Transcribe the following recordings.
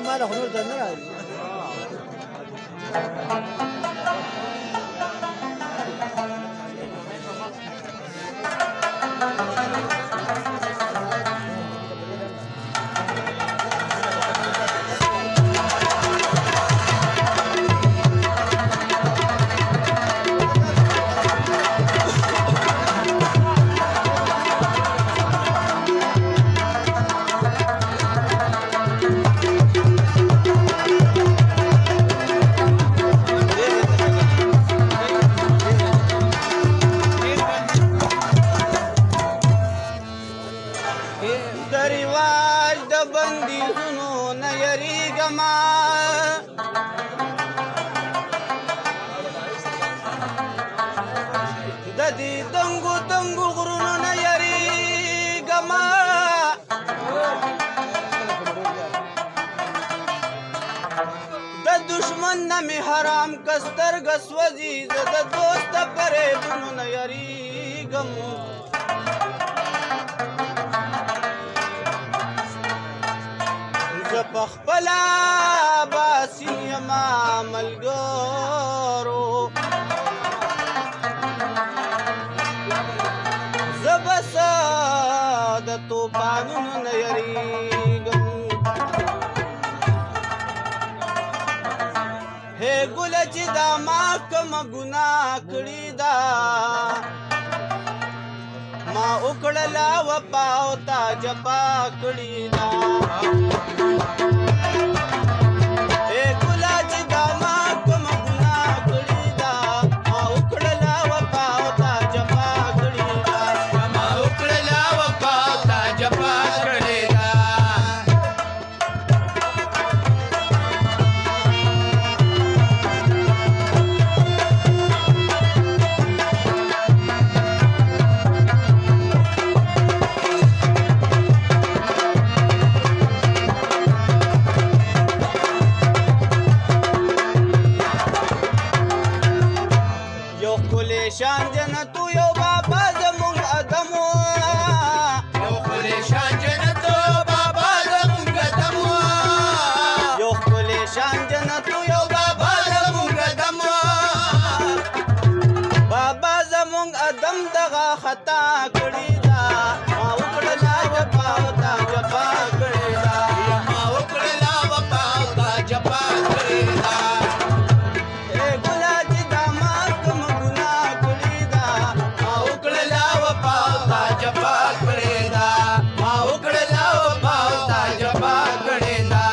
مال خو نور ته نه راځي. دریواج د بندیزونو نه یریږما د دې دنګو دنګو غرونو نه یریږما د دشمن نه مې حرام که سترګه سوځي زه د دوست د فریبونو نه یریږم زه پخپله باسین یما ملګرو زه بس د توپانونو نه یریږم هی ګله چې دا ما کومه ګناه کړې ده ما وکړله وفا او تا جفا کړې ده ای ګله چې دا ما کومه ګناه کړې ده ما وکړله وفا او تا جفا کړې ده ما وکړله وفا او تا جفا کړې ده شان جنتو یو بابا زمونږ ادمو یو ښکلی شان جنتو بابا زمونږ ادمو یو ښکلی شان جنتو یو بابا زمونږ ادمو بابا زمونږ ادم دغه خطا کړې ده ما وکړله وفا او تا جفا کړې ده ما وکړله وفا او تا جفا کړې ده جفا کړې ده ما وکړله وفا او تا جفا کړې ده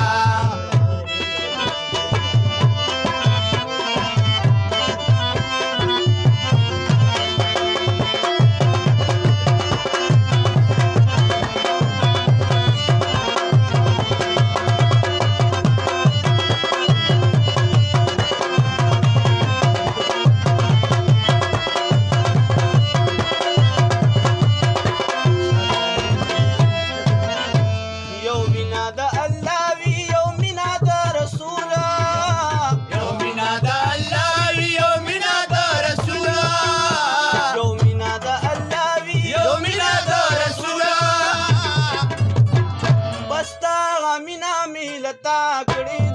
مینا میلتا کړې